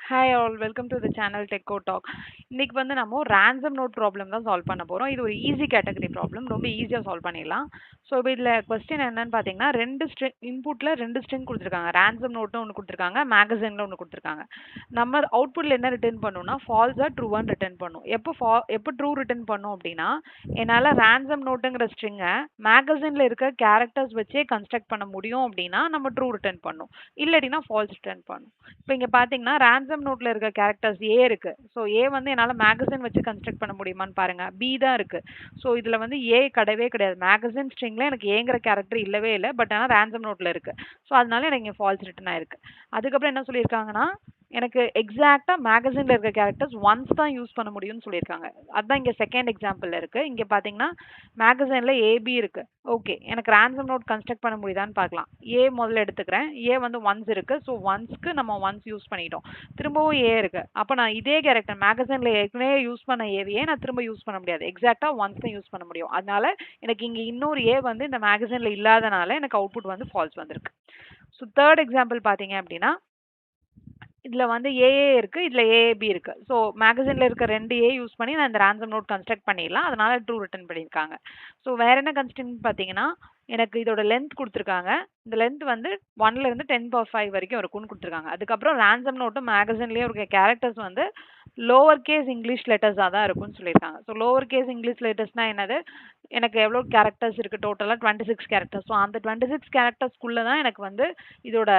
Hi all welcome to the channel techo talk. இன்னைக்கு வந்து நம்ம ரேண்டம் நோட் ப்ராப்ளம் தான் சால்வ் பண்ண போகிறோம். இது ஒரு ஈஸி கேட்டகரி ப்ராப்ளம், ரொம்ப ஈஸியாக சால்வ் பண்ணிடலாம். ஸோ இப்போ இதில் கொஸ்டின் என்னன்னு பார்த்தீங்கன்னா, ரெண்டு ஸ்ட்ரிங் கொடுத்துருக்காங்க. ரேண்டம் நோட்னு ஒன்று கொடுத்துருக்காங்க, மேகசினில் ஒன்று கொடுத்துருக்காங்க. நம்ம அவுட்புட்டில் என்ன ரிட்டர்ன் பண்ணணும்னா ஃபால்ஸாக ட்ரூவான்னு ரிட்டர்ன் பண்ணும். எப்போ ட்ரூ ரிட்டர்ன் பண்ணும் அப்படின்னா, என்னால் ரேண்டம் நோட்டுங்கிற ஸ்ட்ரிங்கை மேகசினில் இருக்க கேரக்டர்ஸ் வச்சே கன்ஸ்ட்ரக்ட் பண்ண முடியும் அப்படின்னா நம்ம ட்ரூ ரிட்டர்ன் பண்ணும், இல்லாட்டினா ஃபால்ஸ் ரிட்டர்ன் பண்ணும். இப்போ இங்க பாத்தீங்கன்னா ரேண்டம் நோட்ல இருக்க கேரக்டர்ஸ் ஏ இருக்கு. ஸோ ஏ வந்து என்னால மேகசின் வச்சு கன்ஸ்ட்ரக்ட் பண்ண முடியுமான்னு பாருங்க. பி தான் இருக்கு. ஸோ இதுல வந்து ஏ கிடையவே கிடையாது. மேகசின் ஸ்ட்ரிங்ல எனக்கு ஏங்கிற கேரக்டர் இல்லவே இல்லை. பட் ஆனால் ரேண்டம் நோட்ல இருக்கு. ஸோ அதனால எனக்கு இங்க ஃபால்ஸ் ரிட்டர்ன் ஆயிருக்கு. அதுக்கப்புறம் என்ன சொல்லியிருக்காங்கன்னா, எனக்கு எக்ஸாக்டா மேகசின்ல இருக்க கேரக்டர்ஸ் ஒன்ஸ் தான் யூஸ் பண்ண முடியும்னு சொல்லியிருக்காங்க. அதுதான் இங்க செகண்ட் எக்ஸாம்பிள்ல இருக்கு. இங்க பாத்தீங்கன்னா மேகசின்ல ஏபி இருக்கு. ஓகே, எனக்கு ரேண்டம் நோட் கன்ஸ்ட்ரக்ட் பண்ண முடியுதான்னு பார்க்கலாம். ஏ முதல்ல எடுத்துக்கிறேன். ஏ வந்து ஒன்ஸ் இருக்கு. ஸோ ஒன்ஸ்க்கு நம்ம ஒன்ஸ் யூஸ் பண்ணிட்டோம். திரும்பவும் ஏ இருக்கு. அப்போ நான் இதே கேரக்டர் மேகசின்ல ஏற்கனவே யூஸ் பண்ண ஏவையே நான் திரும்ப யூஸ் பண்ண முடியாது. எக்ஸாக்டா ஒன்ஸ் தான் யூஸ் பண்ண முடியும். அதனால எனக்கு இங்க இன்னொரு ஏ வந்து இந்த மேகசின்ல இல்லாதனால எனக்கு அவுட்புட் வந்து ஃபால்ஸ் வந்திருக்கு. ஸோ தேர்ட் எக்ஸாம்பிள் பார்த்தீங்க அப்படின்னா, இதுல வந்து ஏஏ இருக்கு, இதுல ஏஏபி இருக்கு. ஸோ மேகசின்ல இருக்க ரெண்டு ஏ யூஸ் பண்ணி நான் இந்த ரேண்டம் நோட் கன்ஸ்ட்ரக்ட் பண்ணிடலாம். அதனால ட்ரூ ரிட்டர்ன் பண்ணியிருக்காங்க. ஸோ வேற என்ன கன்ஸ்ட்ரக்ட் பார்த்தீங்கன்னா, எனக்கு இதோட லென்த் கொடுத்துருக்காங்க. இந்த லென்த் வந்து 1ல இருந்து 10^5 வரைக்கும் இருக்கும்னு கொடுத்துருக்காங்க. அதுக்கப்புறம் ரேண்டம் நோட்டும் மேகசின்லயும் இருக்க கேரக்டர்ஸ் வந்து லோவர் கேஸ் இங்கிலீஷ் லெட்டர்ஸாக தான் இருக்கும்னு சொல்லியிருக்காங்க. ஸோ லோவர் கேஸ் இங்கிலீஷ் லெட்டர்ஸ்னா என்னது? எனக்கு எவ்வளோ கேரக்டர்ஸ் இருக்கு டோட்டலாக 26 கேரக்டர்ஸ். ஸோ அந்த 26 கேரக்டர்ஸ்க்குள்ள தான் எனக்கு வந்து இதோட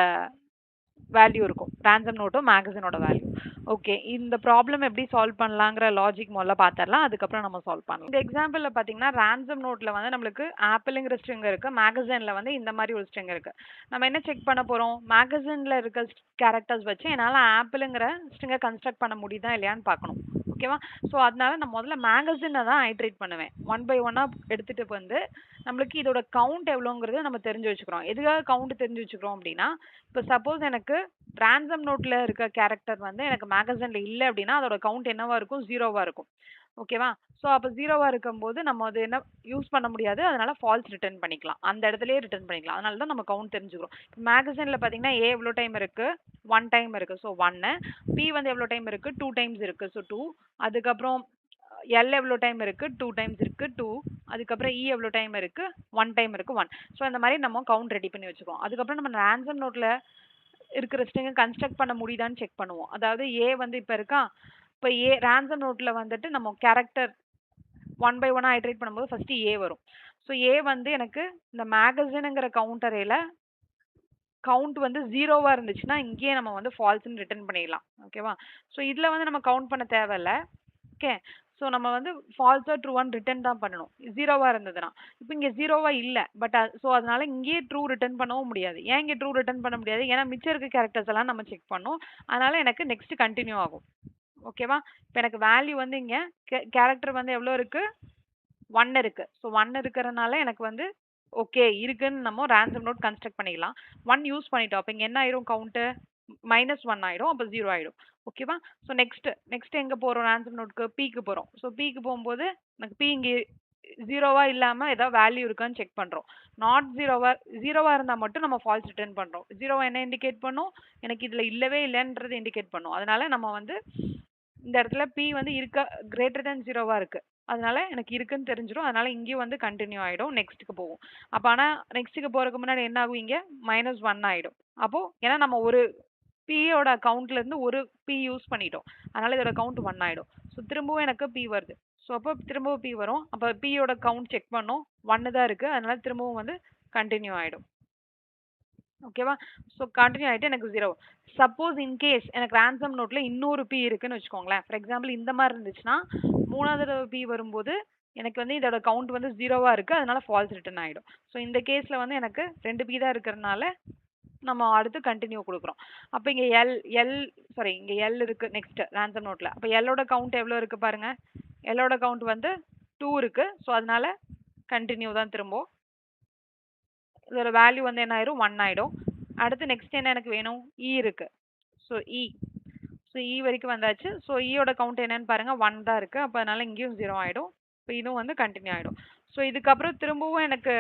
வேல்யூ இருக்கும். ரேண்டம் நோட்டும் மேகசினோட வேல்யூ. ஓகே, இந்த ப்ராப்ளம் எப்படி சால்வ் பண்ணலாங்கிற லாஜிக் முதல்ல பார்த்துடலாம். அதுக்கப்புறம் நம்ம சால்வ் பண்ணலாம். இந்த எக்ஸாம்பிளில் பார்த்தீங்கன்னா ரேண்டம் நோட்ல வந்து நம்மளுக்கு ஆப்பிளுங்கிற ஸ்ட்ரிங் இருக்கு, மேகசின்ல வந்து இந்த மாதிரி ஒரு ஸ்ட்ரிங் இருக்கு. நம்ம என்ன செக் பண்ண போறோம்? மேகசின்ல இருக்க கேரக்டர்ஸ் வச்சு என்னால் ஆப்பிளுங்கிற ஸ்ட்ரிங்கை கன்ஸ்ட்ரக்ட் பண்ண முடியுதா இல்லையான்னு பார்க்கணும். ஓகேவா? ஸோ அதனால நான் முதல்ல மேகசினை தான் ஐட்ரேட் பண்ணுவேன். ஒன் பை ஒன்னாக எடுத்துட்டு வந்து நம்மளுக்கு இதோட கவுண்ட் எவ்வளோங்கிறது நம்ம தெரிஞ்சு வச்சுக்கிறோம். எதுக்காக கவுண்ட் தெரிஞ்சு வச்சுக்கிறோம் அப்படின்னா, இப்போ சப்போஸ் எனக்கு ரேண்டம் நோட்ல இருக்க கேரக்டர் வந்து எனக்கு மேகசின்ல இல்லை அப்படின்னா அதோட கவுண்ட் என்னவா இருக்கும்? ஜீரோவா இருக்கும். ஓகேவா? ஸோ அப்போ ஜீரோவா இருக்கும்போது நம்ம அது என்ன யூஸ் பண்ண முடியாது. அதனால ஃபால்ஸ் ரிட்டர்ன் பண்ணிக்கலாம். அந்த இடத்துலயே ரிட்டர்ன் பண்ணிக்கலாம். அதனால தான் நம்ம கவுண்ட் தெரிஞ்சுக்கிறோம். இப்போ மேகசின்ல பார்த்தீங்கன்னா ஏ எவ்வளோ டைம் இருக்கு? 1 டைம் இருக்கு. ஸோ 1. பி வந்து எவ்வளோ டைம் இருக்கு? 2 டைம்ஸ் இருக்கு. ஸோ 2. அதுக்கப்புறம் எல் எவ்வளோ டைம் இருக்கு? 2 டைம்ஸ் இருக்கு. 2. அதுக்கப்புறம் இ எவ்வளோ டைம் இருக்கு? 1 டைம் இருக்கு. 1. ஸோ அந்த மாதிரி நம்ம கவுண்ட் ரெடி பண்ணி வச்சுக்கோம். அதுக்கப்புறம் நம்ம ரேண்டம் நோட்ல இருக்கிற ஸ்ட்ரிங்கை கன்ஸ்ட்ரக்ட் பண்ண முடியுதான்னு செக் பண்ணுவோம். அதாவது ஏ வந்து இப்போ இருக்கா, இப்போ ஏ ரேண்டம் நோட்ல வந்துட்டு நம்ம கேரக்டர் ஒன் பை ஒன்னா ஐட்ரேட் பண்ணும்போது ஃபர்ஸ்ட் ஏ வரும். ஸோ ஏ வந்து எனக்கு இந்த மேகசினுங்கிற கவுண்டரேல கவுண்ட் வந்து ஜீரோவா இருந்துச்சுன்னா இங்கேயே நம்ம வந்து ஃபால்ஸ்ன்னு ரிட்டர்ன் பண்ணிடலாம். ஓகேவா? ஸோ இதில் வந்து நம்ம கவுண்ட் பண்ண தேவையில்ல. ஓகே, ஸோ நம்ம வந்து ஃபால்ஸா ட்ரூவான்னு ரிட்டர்ன் தான் பண்ணணும் ஜீரோவா இருந்ததுன்னா. இப்போ இங்கே ஜீரோவா இல்லை, பட் ஸோ அதனால இங்கேயே ட்ரூ ரிட்டர்ன் பண்ணவும் முடியாது. ஏன் இங்கே ட்ரூ ரிட்டர்ன் பண்ண முடியாது? ஏன்னா மிச்சம் இருக்க கேரக்டர்ஸ் எல்லாம் நம்ம செக் பண்ணோம். அதனால எனக்கு நெக்ஸ்ட் கண்டினியூ ஆகும். ஓகேவா? இப்போ எனக்கு வேல்யூ வந்து இங்கே கேரக்டர் வந்து எவ்வளோ இருக்கு? 1 இருக்கு. ஸோ 1 இருக்கிறனால எனக்கு வந்து ஓகே இருக்குன்னு நம்ம ரேண்டம் நோட் கன்ஸ்ட்ரக்ட் பண்ணிக்கலாம். 1 யூஸ் பண்ணிட்டோம். அப்போ இங்கே என்ன ஆயிரும்? கவுண்ட் -1 ஆயிடும். அப்போ 0 ஆயிடும். ஓகேவா? ஸோ நெக்ஸ்ட் எங்க போறோம்? ரேண்டம் நோட்க்கு பிக்கு போறோம். ஸோ பிக்கு போகும்போது எனக்கு பி இங்கே ஜீரோவா இல்லாம ஏதாவது வேல்யூ இருக்கான்னு செக் பண்றோம். நாட் ஜீரோவா இருந்தா மட்டும் நம்ம ஃபால்ஸ் ரிட்டர்ன் பண்றோம். ஜீரோவா என்ன இண்டிகேட் பண்ணும்? எனக்கு இதுல இல்லவே இல்லைன்றது இண்டிகேட் பண்ணும். அதனால நம்ம வந்து இந்த இடத்துல பி வந்து இருக்க கிரேட்டர் தேன் ஜீரோவா இருக்கு. அதனால எனக்கு இருக்குன்னு தெரிஞ்சிடும். அதனால இங்கேயும் வந்து கண்டினியூ ஆயிடும். நெக்ஸ்ட்டுக்கு போகும். அப்போ ஆனால் நெக்ஸ்ட்டுக்கு போறதுக்கு முன்னாடி என்ன ஆகும்? இங்கே -1 ஆயிடும். அப்போ ஏன்னா நம்ம ஒரு பியோட கவுண்ட்ல இருந்து ஒரு பி யூஸ் பண்ணிட்டோம். அதனால இதோட கவுண்ட் 1 ஆயிடும். ஸோ திரும்பவும் எனக்கு பி வருது. ஸோ அப்போ திரும்பவும் பி வரும். அப்போ பியோட கவுண்ட் செக் பண்ணோம். 1 தான் இருக்கு. அதனால திரும்பவும் வந்து கண்டினியூ ஆயிடும். ஓகேவா? ஸோ கண்டினியூ ஆயிட்டு எனக்கு 0. சப்போஸ் இன்கேஸ் எனக்கு ரேண்டம் நோட்ல இன்னொரு பி இருக்குன்னு வச்சுக்கோங்களேன். ஃபார் எக்ஸாம்பிள் இந்த மாதிரி இருந்துச்சுன்னா 3வது தடவை பி வரும்போது எனக்கு வந்து இதோட கவுண்ட் வந்து ஜீரோவா இருக்கு. அதனால ஃபால்ஸ் ரிட்டர்ன் ஆயிடும். ஸோ இந்த கேஸ்ல வந்து எனக்கு 2 பி தான் இருக்கிறதுனால நம்ம அடுத்து கண்டினியூ கொடுக்குறோம். அப்போ இங்க இங்க எல் இருக்கு நெக்ஸ்ட் ரேண்டம் நோட்ல. அப்போ எல்லோட கவுண்ட் எவ்வளோ இருக்கு பாருங்க. எல்லோட கவுண்ட் வந்து 2 இருக்கு. ஸோ அதனால கண்டினியூ தான் திரும்ப. இதோட வேல்யூ வந்து என்ன ஆயிரும்? 1 ஆயிடும். அடுத்து நெக்ஸ்ட் என்ன எனக்கு வேணும்? இ இருக்கு. ஸோ இ. ஸோ இ வரைக்கும் வந்தாச்சு. ஸோ இயோட கவுண்ட் என்னன்னு பாருங்க 1 தான் இருக்கு. அப்போ அதனால இங்கேயும் 0 ஆயிடும். இப்போ இதுவும் வந்து கண்டினியூ ஆயிடும். ஸோ இதுக்கப்புறம் திரும்பவும் எனக்கு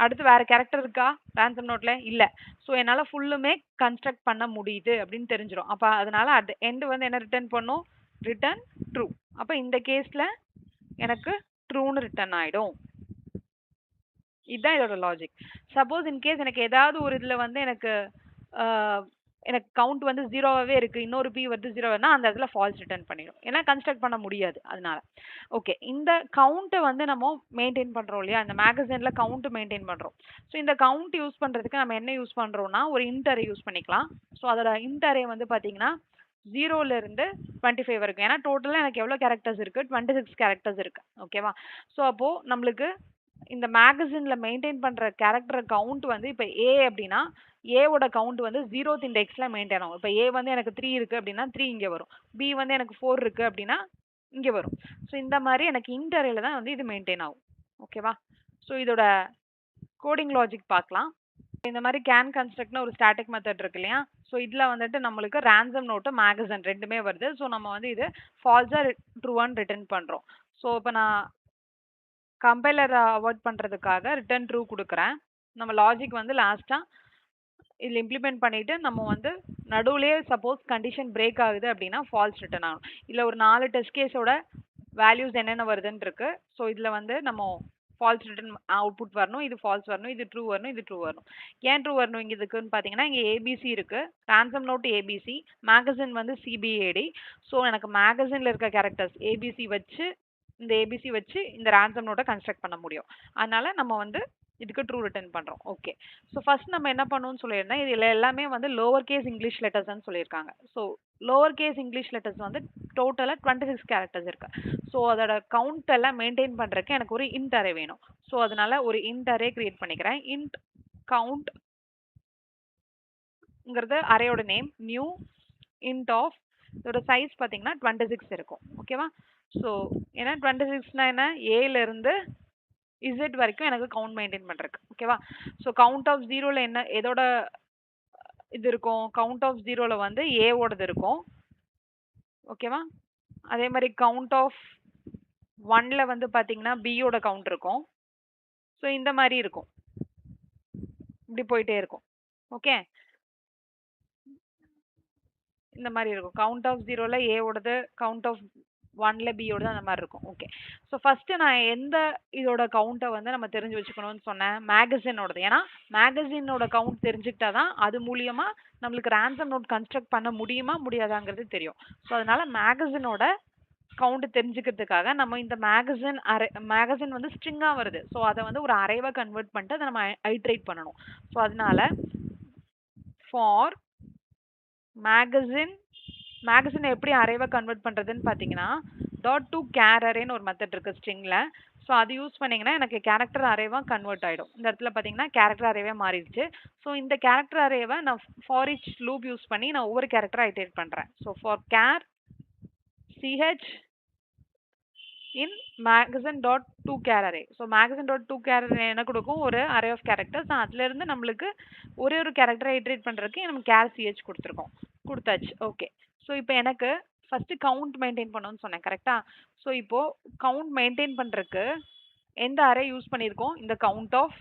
அடுத்து வேற கேரக்டர் இருக்கா ரேண்டம் நோட்ல இல்ல. ஸோ என்னால ஃபுல்லுமே கன்ஸ்ட்ரக்ட் பண்ண முடியுது அப்படின்னு தெரிஞ்சிடும். அப்ப அதனால அட் எண்ட் வந்து என்ன ரிட்டர்ன் பண்ணும்? Return true. அப்ப இந்த கேஸ்ல எனக்கு ட்ரூன்னு ரிட்டர்ன் ஆயிடும். இதுதான் இதோட லாஜிக். சப்போஸ் இன்கேஸ் எனக்கு ஏதாவது ஒரு இதுல வந்து எனக்கு எனக்கு கவுண்ட் வந்து ஜீரோவாவே இருக்கு, இன்னொரு பி வந்து ஜீரோனா அந்த இடத்துல ஃபால்ஸ் ரிட்டர்ன் பண்ணிடும். ஏன்னா கன்ஸ்ட்ரக்ட் பண்ண முடியாது அதனால. ஓகே, இந்த கவுண்ட்டை வந்து நம்ம மெயின்டைன் பண்றோம் இல்லையா, இந்த மேகசின்ல கவுண்ட் மெயின்டைன் பண்றோம். ஸோ இந்த கவுண்ட் யூஸ் பண்றதுக்கு நம்ம என்ன யூஸ் பண்றோம்னா ஒரு இன்ட் அரே யூஸ் பண்ணிக்கலாம். ஸோ அதோட இன்ட் அரே வந்து பாத்தீங்கன்னா 0ல இருந்து 25 வரைக்கும். ஏன்னா டோட்டலா எனக்கு எவ்வளவு கேரக்டர்ஸ் இருக்கு? 26 கேரக்டர்ஸ் இருக்கு. ஓகேவா? ஸோ அப்போ நம்மளுக்கு இந்த மேகசின்ல மெயின்டைன் பண்ற கேரக்டர் கவுண்ட் வந்து இப்ப ஏ அப்படின்னா ஏவோட கவுண்ட் வந்து 0th இண்டெக்ஸ்ல மெயின்டைன் ஆகும். இப்ப ஏ வந்து எனக்கு 3 இருக்கு அப்படின்னா 3 இங்க வரும். பி வந்து எனக்கு 4 இருக்கு அப்படின்னா இங்க வரும். ஸோ இந்த மாதிரி எனக்கு இன்ட் அரேல தான் வந்து இது மெயின்டைன் ஆகும். ஓகேவா? ஸோ இதோட கோடிங் லாஜிக் பார்க்கலாம். இந்த மாதிரி கேன் கன்ஸ்ட்ரக்ட்னு ஒரு ஸ்டாட்டிக் மெத்தட் இருக்கு இல்லையா? ஸோ இதுல வந்துட்டு நம்மளுக்கு ரேண்டம் நோட்டு மேகசின் ரெண்டுமே வருது. ஸோ நம்ம வந்து இது ஃபால்ஸா ட்ரூவான்னு ரிட்டர்ன் பண்றோம். ஸோ இப்போ நான் கம்பைலர் அவாய்ட் பண்றதுக்காக ரிட்டர்ன் ட்ரூ கொடுக்குறேன். நம்ம லாஜிக் வந்து லாஸ்டா இதில் இம்ப்ளிமெண்ட் பண்ணிட்டு நம்ம வந்து நடுவுலயே சப்போஸ் கண்டிஷன் பிரேக் ஆகுது அப்படின்னா ஃபால்ஸ் ரிட்டர்ன் ஆகும். இதில் ஒரு 4 டெஸ்ட் கேஸோட வேல்யூஸ் என்னென்ன வருதுன்னு இருக்கு. ஸோ இதில் வந்து நம்ம ஃபால்ஸ் ரிட்டர்ன் அவுட்புட் வரணும், இது ஃபால்ஸ் வரணும், இது ட்ரூ வரணும், இது ட்ரூ வரணும். ஏன் ட்ரூ வரணும் இங்க இதுக்குன்னு பார்த்தீங்கன்னா இங்கே ஏபிசி இருக்கு, ரேண்டம் நோட் ஏபிசி, மேகசின் வந்து சிபிஏடி. ஸோ எனக்கு மேகசின்ல இருக்க கேரக்டர்ஸ் ஏபிசி வச்சு இந்த ஏபிசி வச்சு இந்த ரேண்டம் நோட்டை கன்ஸ்ட்ரக்ட் பண்ண முடியும். அதனால நம்ம வந்து இதுக்கு ட்ரூ ரிட்டர்ன் பண்றோம். ஓகே, ஸோ ஃபர்ஸ்ட் நம்ம என்ன பண்ணுவோம்னு சொல்லியிருந்தேன், இதுல எல்லாமே வந்து லோவர் கேஸ் இங்கிலீஷ் லெட்டர்ஸ்ன்னு சொல்லியிருக்காங்க. So lower case English letters வந்து டோட்டலா 26 கேரக்டர்ஸ் இருக்கு. ஸோ அதோட கவுண்ட் எல்லாம் மெயின்டைன் பண்றதுக்கு எனக்கு ஒரு இன்ட் அரே வேணும். ஸோ அதனால ஒரு இன்ட் அரே கிரியேட் பண்ணிக்கிறேன். இன்ட் கவுண்ட்ங்கிறது அரேயோட நேம், நியூ இன்ட் ஆஃப் இதோட சைஸ் பார்த்தீங்கன்னா 26 இருக்கும். ஓகேவா? ஸோ ஏன்னா 26னா என்ன, ஏல இருந்து இசட் வரைக்கும் எனக்கு கவுண்ட் மெயின்டைன் பண்றதுக்கு. ஓகேவா? ஸோ கவுண்ட் ஆஃப் ஜீரோல என்ன எதோட இது இருக்கும்? கவுண்ட் ஆஃப் ஜீரோல வந்து ஏவோடது இருக்கும். ஓகேவா? அதே மாதிரி கவுண்ட் ஆஃப் 1ல வந்து பாத்தீங்கன்னா பியோட கவுண்ட் இருக்கும். ஸோ இந்த மாதிரி இருக்கும், இப்படி போயிட்டே இருக்கும். ஓகே, இந்த மாதிரி இருக்கும். கவுண்ட் ஆஃப் ஜீரோல ஏவோடது, கவுண்ட் ஆஃப் 1ல பியோடது, அந்த மாதிரி இருக்கும். ஓகே, ஸோ ஃபர்ஸ்ட் நான் எந்த இதோட கவுண்ட்டை வந்து நம்ம தெரிஞ்சு வச்சுக்கணும்னு சொன்னேன்? மேகசினோடது. ஏன்னா மேகசினோட கவுண்ட் தெரிஞ்சுக்கிட்டாதான் அது மூலியமா நம்மளுக்கு ரேண்டம் நோட் கன்ஸ்ட்ரக்ட் பண்ண முடியுமா முடியாதாங்கிறது தெரியும். ஸோ அதனால மேகசினோட கவுண்ட் தெரிஞ்சுக்கிறதுக்காக நம்ம இந்த மேகசின் அரே, மேகசின் வந்து ஸ்ட்ரிங்கா வருது. ஸோ அதை வந்து ஒரு அரேவா கன்வெர்ட் பண்ணிட்டு அதை நம்ம ஐட்ரேட் பண்ணணும். ஸோ அதனால ஃபார் மேகசின், மேகசினை எப்படி அரேவா கன்வெர்ட் பண்றதுன்னு பார்த்தீங்கன்னா டாட் டு கேர் அரேன்னு ஒரு மெத்தட் இருக்கு ஸ்ட்ரிங்ல. ஸோ அது யூஸ் பண்ணீங்கன்னா எனக்கு கேரக்டர் அரேவா கன்வெர்ட் ஆயிடும். இந்த இடத்துல பார்த்தீங்கன்னா கேரக்டர் அரேவா மாறிடுச்சு. ஸோ இந்த கேரக்டர் அரேவை நான் ஃபார் ஈச் லூப் யூஸ் பண்ணி நான் ஒவ்வொரு கேரக்டரை ஐட்ரேட் பண்றேன். So for care ch in magazine dot to char array. So magazine dot to char array என்ன கொடுக்கும்? ஒரு அரே ஆஃப் கேரக்டர்ஸ். அதுல இருந்து நம்மளுக்கு ஒரே ஒரு கேரக்டரை ஐட்ரேட் பண்றதுக்கு நம்ம கேர் ch கொடுத்துருக்கோம், கொடுத்தாச்சு. ஓகே, ஸோ இப்போ எனக்கு ஃபர்ஸ்ட் கவுண்ட் மெயின்டைன் பண்ணணும்னு சொன்னேன், கரெக்டா? ஸோ இப்போ கவுண்ட் மெயின்டைன் பண்றதுக்கு எந்த அரே யூஸ் பண்ணியிருக்கோம்? இந்த கவுண்ட் ஆஃப்,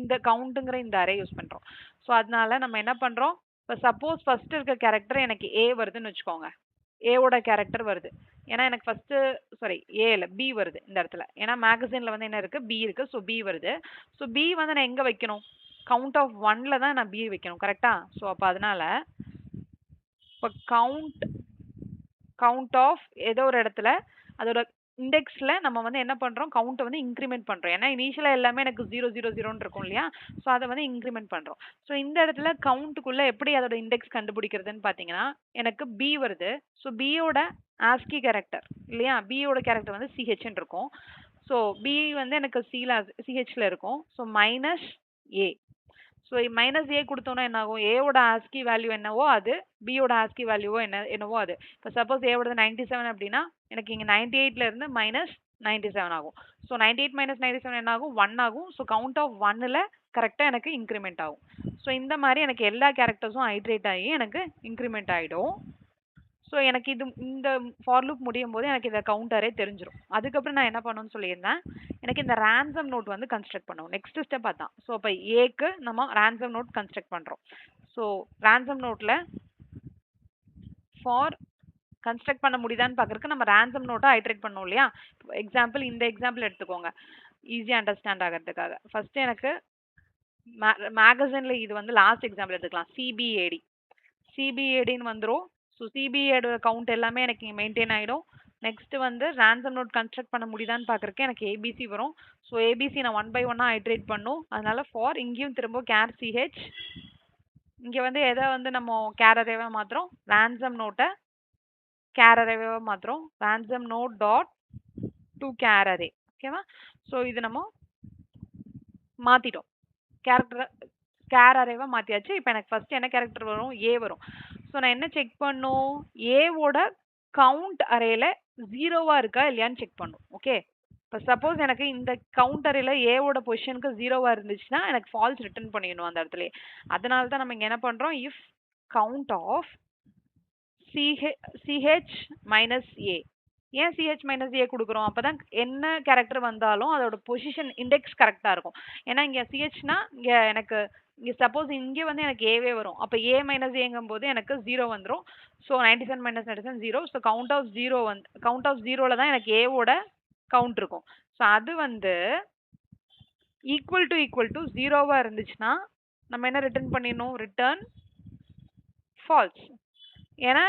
இந்த கவுண்ட்ங்கிற இந்த அரே யூஸ் பண்றோம். ஸோ அதனால நம்ம என்ன பண்றோம்? இப்போ சப்போஸ் ஃபர்ஸ்ட் இருக்க கேரக்டர் எனக்கு ஏ வருதுன்னு வச்சுக்கோங்க, ஏவோட கேரக்டர் வருது. ஏன்னா எனக்கு ஃபர்ஸ்ட் சாரி ஏல பி வருது இந்த இடத்துல. ஏன்னா மேகசின்ல வந்து என்ன இருக்கு? பி இருக்கு. ஸோ பி வருது. ஸோ பி வந்து நான் எங்க வைக்கணும்? கவுண்ட் ஆஃப் 1ல தான் நான் பி வைக்கணும், கரெக்டா? ஸோ அப்போ அதனால இப்போ கவுண்ட் ஆஃப் ஏதோ ஒரு இடத்துல அதோட இண்டெக்ஸ்ல நம்ம வந்து என்ன பண்றோம்? கவுண்ட்டை வந்து இன்க்ரிமெண்ட் பண்றோம். ஏன்னா இனிஷியலா எல்லாமே எனக்கு 000 இருக்கும் இல்லையா? ஸோ அதை வந்து இன்க்ரிமெண்ட் பண்றோம். ஸோ இந்த இடத்துல கவுண்ட்டுக்குள்ள எப்படி அதோட இண்டெக்ஸ் கண்டுபிடிக்கிறதுன்னு பார்த்தீங்கன்னா எனக்கு பி வருது. ஸோ பியோட ஆஸ்கி கேரக்டர் இல்லையா? பியோட கேரக்டர் வந்து சிஹெச்ன்னு இருக்கும். ஸோ பி வந்து எனக்கு சிஹெச்ல இருக்கும். ஸோ மைனஸ் ஏ. ஸோ மைனஸ் ஏ கொடுத்தோம்னா என்ன ஆகும்? ஏவோட ஆஸ்கி வேல்யூ என்னவோ அது, பியோட ஆஸ்கி வேல்யூவோ என்னவோ அது. இப்போ சப்போஸ் ஏவோட 97 அப்படின்னா எனக்கு இங்கே 98ல இருந்து மைனஸ் 97 ஆகும். ஸோ 98 மைனஸ் 97 என்ன ஆகும்? 1 ஆகும். ஸோ கவுண்ட் ஆஃப் 1ல கரெக்டாக எனக்கு இன்க்ரிமெண்ட் ஆகும். ஸோ இந்த மாதிரி எனக்கு எல்லா கேரக்டர்ஸும் ஹைட்ரேட் ஆகி எனக்கு இன்க்ரிமெண்ட் ஆகிடும். ஸோ எனக்கு இது இந்த ஃபார் லூப் முடியும் போது எனக்கு இந்த கவுண்டரே தெரிஞ்சிடும். அதுக்கப்புறம் நான் என்ன பண்ணணும்னு சொல்லியிருந்தேன், எனக்கு இந்த ரேண்டம் நோட் வந்து கன்ஸ்ட்ரக்ட் பண்ணுவோம். நெக்ஸ்ட் ஸ்டெப் அதான். ஸோ இப்போ ஏக்கு நம்ம ரேண்டம் நோட் கன்ஸ்ட்ரக்ட் பண்ணுறோம். ஸோ ரேண்டம் நோட்டில் ஃபார் கன்ஸ்ட்ரக்ட் பண்ண முடியுதான்னு பார்க்கறதுக்கு நம்ம ரேண்டம் நோட்டை ஐட்ரேட் பண்ணோம் இல்லையா? எக்ஸாம்பிள் இந்த எக்ஸாம்பிள் எடுத்துக்கோங்க, ஈஸியாக அண்டர்ஸ்டாண்ட் ஆகிறதுக்காக. ஃபர்ஸ்ட் எனக்கு மேகசின்ல இது வந்து லாஸ்ட் எக்ஸாம்பிள் எடுத்துக்கலாம். சிபிஏடி சிபிஏடின்னு வந்துடும். ஸோ சிபிஏடோட கவுண்ட் எல்லாமே எனக்கு மெயின்டைன் ஆகிடும். நெக்ஸ்ட் வந்து ரேண்டம் நோட் கன்ஸ்ட்ரக்ட் பண்ண முடியுதான்னு பார்க்குறக்கு எனக்கு ஏபிசி வரும். ஸோ ஏபிசி நான் 1 by 1 ஐட்ரேட் பண்ணும். அதனால ஃபார் இங்கேயும் திரும்ப கேர் சிஹெச், இங்கே வந்து எதை வந்து நம்ம கேர் அரேவா மாத்திரம், ரேண்டம் நோட்டை கேர் அரேவா மாத்திரம், random node dot to care array. ஓகேவா? ஸோ இது நம்ம மாத்திட்டோம். கேர் அரேவா மாத்தியாச்சு. இப்போ எனக்கு ஃபர்ஸ்ட் என்ன கேரக்டர் வரும்? ஏ வரும். ஸோ நான் என்ன செக் பண்ணும்? ஏவோட கவுண்ட் அரேல ஜீரோவா இருக்கா இல்லையான்னு செக் பண்ணும். ஓகே, இப்போ சப்போஸ் எனக்கு இந்த கவுண்ட் அரேல ஏவோட பொசிஷனுக்கு ஜீரோவா இருந்துச்சுன்னா எனக்கு ஃபால்ஸ் ரிட்டர்ன் பண்ணிடணும் அந்த இடத்துல. அதனால தான் நம்ம இங்க என்ன பண்றோம், if count of CH minus A. ஏன் சிஹெச் மைனஸ் ஏ கொடுக்குறோம்? அப்பதான் என்ன கேரக்டர் வந்தாலும் அதோட பொசிஷன் இண்டெக்ஸ் கரெக்டா இருக்கும். ஏன்னா இங்க சிஹெச்னா இங்க எனக்கு இங்க சப்போஸ் இங்கே வந்து எனக்கு ஏவே வரும். அப்போ ஏ மைனஸ் ஏங்கும் போது எனக்கு ஜீரோ வந்துடும். So 97 minus 97 zero. So count of zero வந்து கவுண்ட் ஆஃப் ஜீரோல தான் எனக்கு ஏவோட கவுண்ட் இருக்கும். ஸோ அது வந்து ஈக்குவல் டு ஜீரோவா இருந்துச்சுன்னா நம்ம என்ன ரிட்டர்ன் பண்ணிடணும்? Return falls. ஏன்னா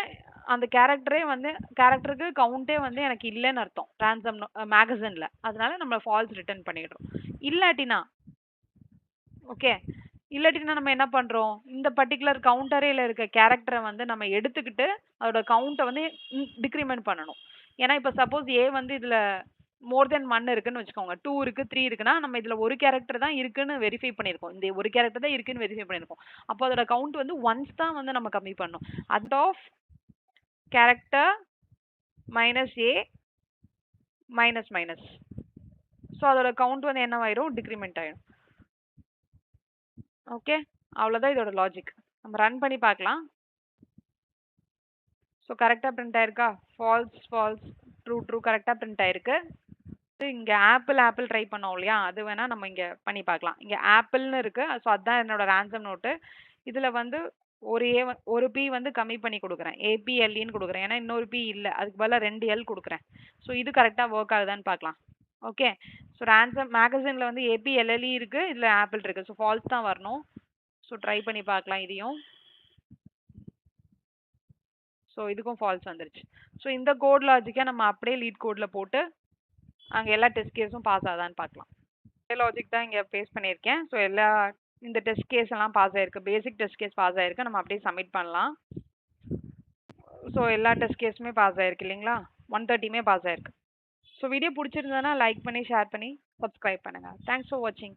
அந்த கேரக்டரே வந்து கேரக்டருக்கு கவுண்டே வந்து எனக்கு இல்லைன்னு அர்த்தம் ரேண்டம் மேகசின்ல. அதனால நம்ம ஃபால்ஸ் ரிட்டர்ன் பண்ணிடுறோம். இல்லாட்டினா ஓகே, இல்லாட்டினா நம்ம என்ன பண்றோம், இந்த பர்டிகுலர் கவுண்டரேல இருக்க கேரக்டரை வந்து நம்ம எடுத்துக்கிட்டு அதோட கவுண்ட்டை வந்து டிக்ரிமெண்ட் பண்ணணும். ஏன்னா இப்போ சப்போஸ் ஏ வந்து இதுல மோர் தென் 1 இருக்குன்னு வச்சுக்கோங்க, 2 இருக்கு 3 இருக்குன்னா நம்ம இதுல ஒரு கேரக்டர் தான் இருக்குன்னு வெரிஃபை பண்ணியிருக்கோம். இந்த ஒரு கேரக்டர் தான் இருக்குன்னு வெரிஃபை பண்ணியிருக்கோம். அப்போ அதோட கவுண்ட் வந்து ஒன்ஸ் தான் வந்து நம்ம கம்மி பண்ணணும். At of character minus A minus minus. So அதோட கவுண்ட் வந்து என்னவாயிரும்? டிக்ரிமெண்ட் ஆயிடும். ஓகே, அவ்வளோதான் இதோட லாஜிக். நம்ம ரன் பண்ணி பார்க்கலாம். ஸோ கரெக்டாக பிரிண்ட் ஆயிருக்கா? ஃபால்ஸ் ஃபால்ஸ் ட்ரூ ட்ரூ கரெக்டாக பிரிண்ட் ஆயிருக்கு. இங்கே ஆப்பிள் ட்ரை பண்ணோம் இல்லையா, அது வேணா நம்ம இங்கே பண்ணி பார்க்கலாம். இங்கே ஆப்பிள்னு இருக்கு. ஸோ அதுதான் என்னோட ரேண்டம் நோட்டு. இதில் வந்து ஒரு பி வந்து கம்மி பண்ணி கொடுக்குறேன், ஏபிஎல்இன்னு கொடுக்குறேன். ஏன்னா இன்னொரு பி இல்லை, அதுக்கு பதிலாக 2 எல் கொடுக்குறேன். ஸோ இது கரெக்டாக ஒர்க் ஆகுதான்னு பார்க்கலாம். ஓகே, ஸோ ரேண்டம் மேகசினில் வந்து ஏபிஎல்எல்இ இருக்குது, இதில் ஆப்பிள் இருக்குது. ஸோ ஃபால்ஸ் தான் வரணும். ஸோ ட்ரை பண்ணி பார்க்கலாம் இதையும். ஸோ இதுக்கும் ஃபால்ஸ் வந்துருச்சு. ஸோ இந்த கோட் லாஜிக்கை நம்ம அப்படியே லீட் கோடில் போட்டு அங்கே எல்லா டெஸ்ட் கேஸும் பாஸ் ஆகுதான்னு பார்க்கலாம். இதே லாஜிக் தான் இங்கே பேஸ் பண்ணியிருக்கேன். ஸோ எல்லா இந்த டெஸ்ட் கேஸ் எல்லாம் பாஸ் ஆயிருக்கு, பேசிக் டெஸ்ட் கேஸ் பாஸ் ஆயிருக்கு. நம்ம அப்படியே சப்மிட் பண்ணலாம். ஸோ எல்லா டெஸ்ட் கேஸுமே பாஸ் ஆயிருக்கு இல்லைங்களா? 130மே பாஸ் ஆயிருக்கு. ஸோ வீடியோ பிடிச்சிருந்ததுன்னா லைக் பண்ணி ஷேர் பண்ணி சப்ஸ்கிரைப் பண்ணுங்கள். தேங்க்ஸ் ஃபார் வாட்சிங்.